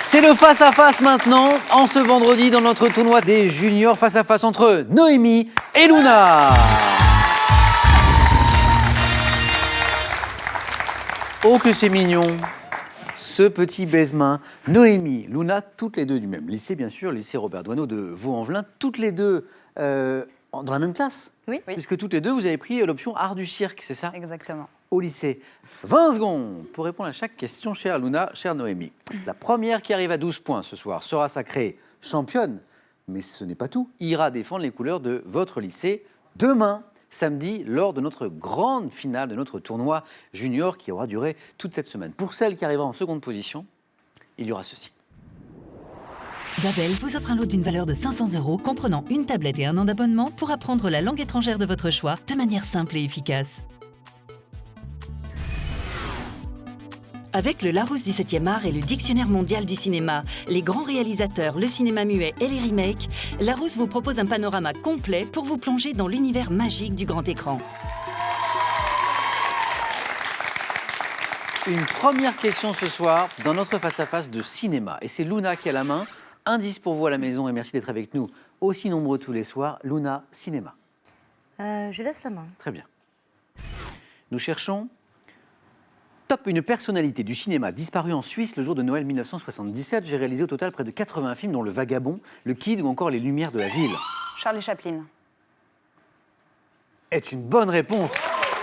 C'est le face-à-face maintenant, en ce vendredi, dans notre tournoi des juniors, face-à-face entre Noémie et Luna. Oh, que c'est mignon, ce petit baise-main. Noémie, Luna, toutes les deux du même lycée, bien sûr, le lycée Robert Doisneau de Vaux-en-Velin, toutes les deux dans la même classe. Oui. Puisque toutes les deux, vous avez pris l'option art du cirque, c'est ça? Exactement. Au lycée. 20 secondes pour répondre à chaque question, chère Luna, chère Noémie. La première qui arrive à 12 points ce soir sera sacrée championne, mais ce n'est pas tout. Ira défendre les couleurs de votre lycée demain, samedi, lors de notre grande finale de notre tournoi junior qui aura duré toute cette semaine. Pour celle qui arrivera en seconde position, il y aura ceci. Babel vous offre un lot d'une valeur de 500 € comprenant une tablette et un an d'abonnement pour apprendre la langue étrangère de votre choix de manière simple et efficace. Avec le Larousse du 7e art et le Dictionnaire mondial du cinéma, les grands réalisateurs, le cinéma muet et les remakes, Larousse vous propose un panorama complet pour vous plonger dans l'univers magique du grand écran. Une première question ce soir dans notre face-à-face de cinéma. Et c'est Luna qui a la main. Indice pour vous à la maison et merci d'être avec nous aussi nombreux tous les soirs. Luna, cinéma. Je laisse la main. Très bien. Nous cherchons top une personnalité du cinéma disparue en Suisse le jour de Noël 1977. J'ai réalisé au total près de 80 films dont Le Vagabond, Le Kid ou encore Les Lumières de la Ville. Charlie Chaplin. Est une bonne réponse.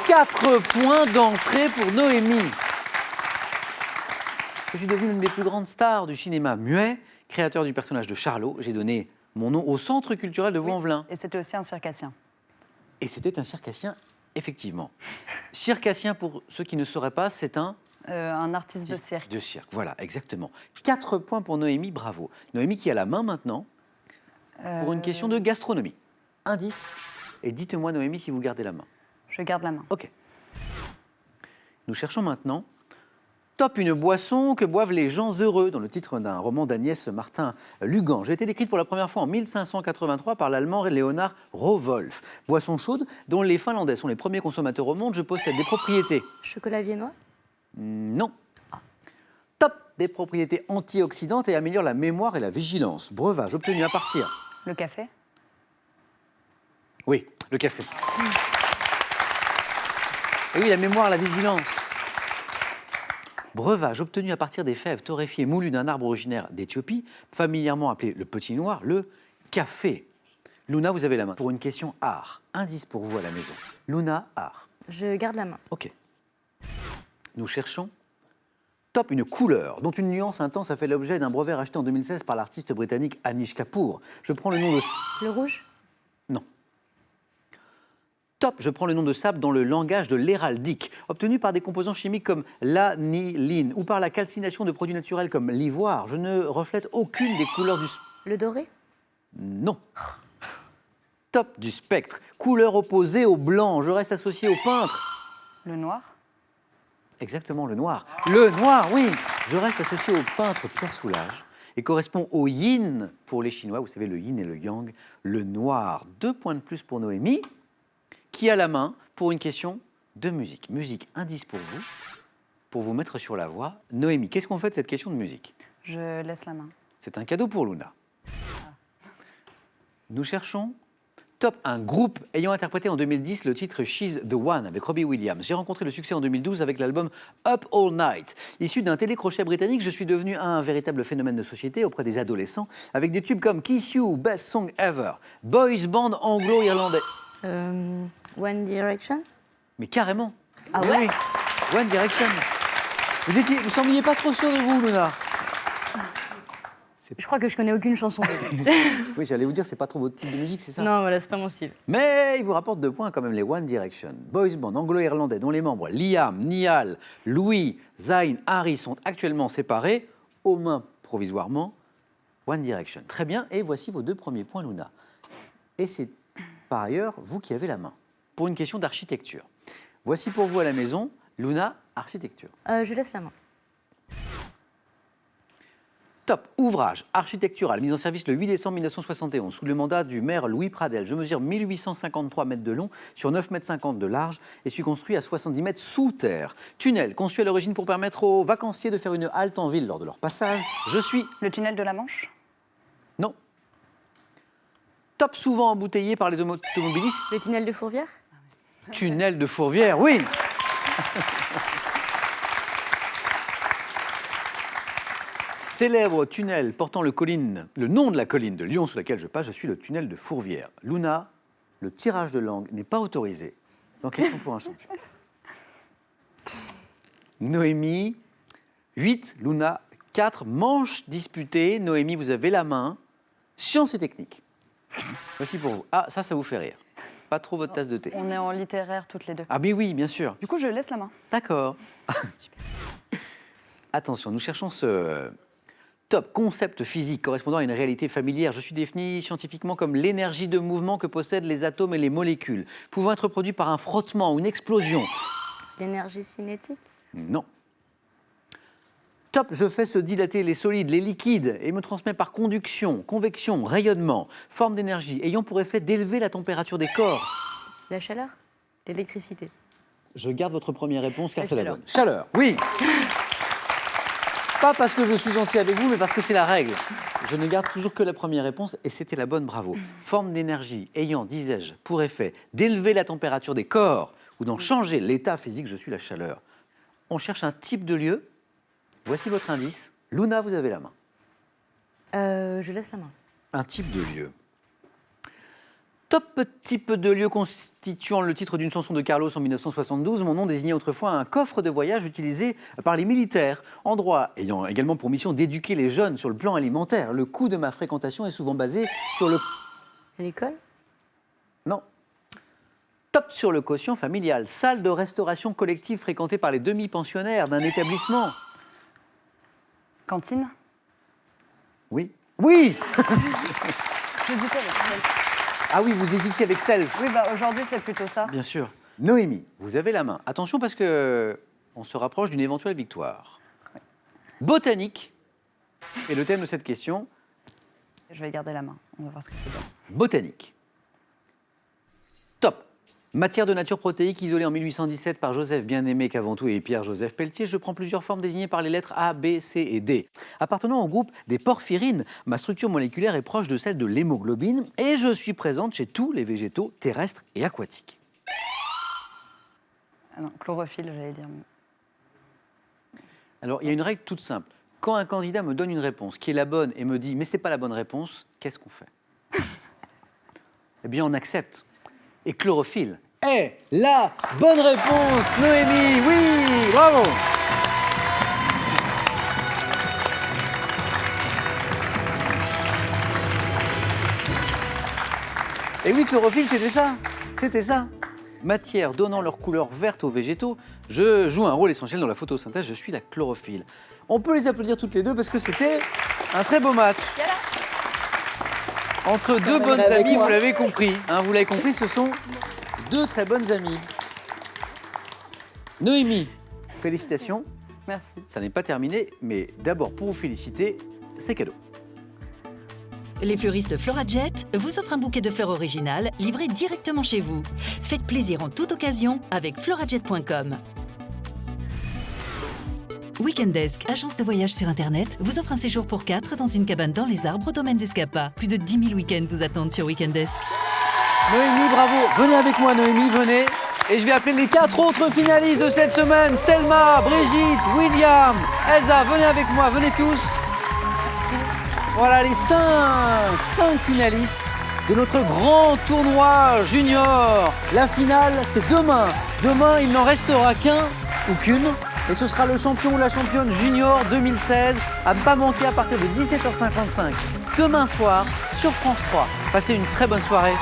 4 points d'entrée pour Noémie. Je suis devenue l'une des plus grandes stars du cinéma muet, créateur du personnage de Charlot. J'ai donné mon nom au Centre culturel de Vaux-en-Velin. Et c'était aussi un circassien. Et c'était un circassien, effectivement. Circassien, pour ceux qui ne sauraient pas, c'est un artiste de cirque. De cirque, voilà, exactement. 4 points pour Noémie, bravo. Noémie qui a la main maintenant pour une question de gastronomie. Indice, et dites-moi Noémie si vous gardez la main. Je garde la main. Ok. Nous cherchons maintenant top une boisson que boivent les gens heureux, dans le titre d'un roman d'Agnès Martin-Lugan. J'ai été décrite pour la première fois en 1583 par l'allemand Léonard Rowohlf. Boisson chaude dont les Finlandais sont les premiers consommateurs au monde. Je possède des propriétés. Chocolat viennois? Non. Top des propriétés antioxydantes et améliore la mémoire et la vigilance. Breuvage obtenu à partir. Le café? Oui, le café. Et oui, la mémoire, la vigilance. Breuvage obtenu à partir des fèves torréfiées moulues d'un arbre originaire d'Éthiopie, familièrement appelé le petit noir, le café. Luna, vous avez la main. Pour une question art, indice pour vous à la maison. Luna, art. Je garde la main. Ok. Nous cherchons top une couleur dont une nuance intense a fait l'objet d'un brevet acheté en 2016 par l'artiste britannique Anish Kapoor. Je prends le nom de... Le rouge? Non. Top, je prends le nom de sable dans le langage de l'héraldique, obtenu par des composants chimiques comme l'aniline ou par la calcination de produits naturels comme l'ivoire. Je ne reflète aucune des couleurs du... Le doré? Non. Top du spectre, couleur opposée au blanc. Je reste associé au peintre. Le noir? Exactement, le noir. Le noir, oui. Je reste associé au peintre Pierre Soulages et correspond au yin pour les Chinois. Vous savez, le yin et le yang. Le noir. 2 points de plus pour Noémie, qui a la main pour une question de musique. Musique, indice pour vous mettre sur la voie. Noémie, qu'est-ce qu'on fait de cette question de musique? Je laisse la main. C'est un cadeau pour Luna. Nous cherchons top un groupe ayant interprété en 2010 le titre She's the One avec Robbie Williams. J'ai rencontré le succès en 2012 avec l'album Up All Night. Issu d'un télécrochet britannique, je suis devenu un véritable phénomène de société auprès des adolescents avec des tubes comme Kiss You, Best Song Ever, Boys Band anglo-irlandais. One Direction? Mais carrément. Ah Oui, ouais? oui. One Direction. Vous sembliez pas trop sûr de vous, Luna. Je crois que je connais aucune chanson. Oui, j'allais vous dire, c'est pas trop votre type de musique, c'est ça? Non, voilà, c'est pas mon style. Mais il vous rapporte 2 points quand même, les One Direction. Boys band anglo-irlandais dont les membres Liam, Niall, Louis, Zayn, Harry sont actuellement séparés, aux mains provisoirement, One Direction. Très bien, et voici vos 2 premiers points, Luna. Et c'est par ailleurs vous qui avez la main pour une question d'architecture. Voici pour vous à la maison, Luna, architecture. Je laisse la main. Top. Ouvrage architectural mis en service le 8 décembre 1971 sous le mandat du maire Louis Pradel. Je mesure 1853 mètres de long sur 9,50 mètres de large et suis construit à 70 mètres sous terre. Tunnel conçu à l'origine pour permettre aux vacanciers de faire une halte en ville lors de leur passage. Je suis... Le tunnel de la Manche. Non. Top, souvent embouteillé par les automobilistes. Le tunnel de Fourvière. Tunnel de Fourvière, oui. Célèbre tunnel portant le nom de la colline de Lyon sous laquelle je passe, je suis le tunnel de Fourvière. Luna, le tirage de langue n'est pas autorisé. Donc, question pour un champion. Noémie, 8, Luna, 4, manches disputées. Noémie, vous avez la main. Sciences et techniques. Voici pour vous. Ah, ça vous fait rire. Pas trop votre tasse de thé. On est en littéraire toutes les deux. Ah, mais oui, bien sûr. Du coup, je laisse la main. D'accord. Attention, nous cherchons ce top concept physique correspondant à une réalité familière. Je suis défini scientifiquement comme l'énergie de mouvement que possèdent les atomes et les molécules, pouvant être produit par un frottement ou une explosion. L'énergie cinétique. Non. Top, je fais se dilater les solides, les liquides, et me transmets par conduction, convection, rayonnement, forme d'énergie, ayant pour effet d'élever la température des corps. La chaleur. L'électricité. Je garde votre première réponse car La c'est la chaleur. bonne. Chaleur, oui. Pas parce que je suis gentil avec vous, mais parce que c'est la règle. Je ne garde toujours que la première réponse et c'était la bonne, bravo. Forme d'énergie ayant, disais-je, pour effet d'élever la température des corps ou d'en changer l'état physique, je suis la chaleur. On cherche un type de lieu. Voici votre indice. Luna, vous avez la main. Je laisse la main. Un type de lieu. Top type de lieu constituant le titre d'une chanson de Carlos en 1972. Mon nom désignait autrefois un coffre de voyage utilisé par les militaires. Endroit ayant également pour mission d'éduquer les jeunes sur le plan alimentaire. Le coût de ma fréquentation est souvent basé sur le... L'école. Non. Top sur le quotient familial. Salle de restauration collective fréquentée par les demi-pensionnaires d'un établissement. Cantine. Oui. Oui. J'hésitais avec celle. Ah oui, vous hésitiez avec Self. Oui, bah aujourd'hui c'est plutôt ça. Bien sûr. Noémie, vous avez la main. Attention parce que on se rapproche d'une éventuelle victoire. Botanique est le thème de cette question. Je vais garder la main. On va voir ce que c'est donne. Botanique. Top. Matière de nature protéique isolée en 1817 par Joseph Bien-Aimé Caventou et Pierre-Joseph Pelletier. Je prends plusieurs formes désignées par les lettres A, B, C et D. Appartenant au groupe des porphyrines, ma structure moléculaire est proche de celle de l'hémoglobine et je suis présente chez tous les végétaux terrestres et aquatiques. Ah non, chlorophylle, j'allais dire. Alors, il y a une règle toute simple. Quand un candidat me donne une réponse qui est la bonne et me dit « mais c'est pas la bonne réponse », qu'est-ce qu'on fait? Eh bien, on accepte. Et chlorophylle est la bonne réponse, Noémie. Oui, bravo. Et oui, chlorophylle, c'était ça. C'était ça. Matière donnant leur couleur verte aux végétaux, je joue un rôle essentiel dans la photosynthèse, je suis la chlorophylle. On peut les applaudir toutes les deux parce que c'était un très beau match. Entre deux bonnes amies, vous l'avez compris. Hein, vous l'avez compris, ce sont deux très bonnes amies. Noémie, félicitations. Merci. Ça n'est pas terminé, mais d'abord, pour vous féliciter, c'est cadeau. Les fleuristes Florajet vous offrent un bouquet de fleurs originales livré directement chez vous. Faites plaisir en toute occasion avec florajet.com. Weekend Desk, agence de voyage sur Internet, vous offre un séjour pour 4 dans une cabane dans les arbres au domaine d'Escapa. Plus de 10 000 week-ends vous attendent sur Weekend Desk. Noémie, bravo. Venez avec moi, Noémie, venez. Et je vais appeler les 4 autres finalistes de cette semaine. Selma, Brigitte, William, Elsa, venez avec moi, venez tous. Voilà les 5 finalistes de notre grand tournoi junior. La finale, c'est demain. Demain, il n'en restera qu'un ou qu'une. Et ce sera le champion ou la championne junior 2016 à ne pas manquer à partir de 17h55 demain soir sur France 3. Passez une très bonne soirée.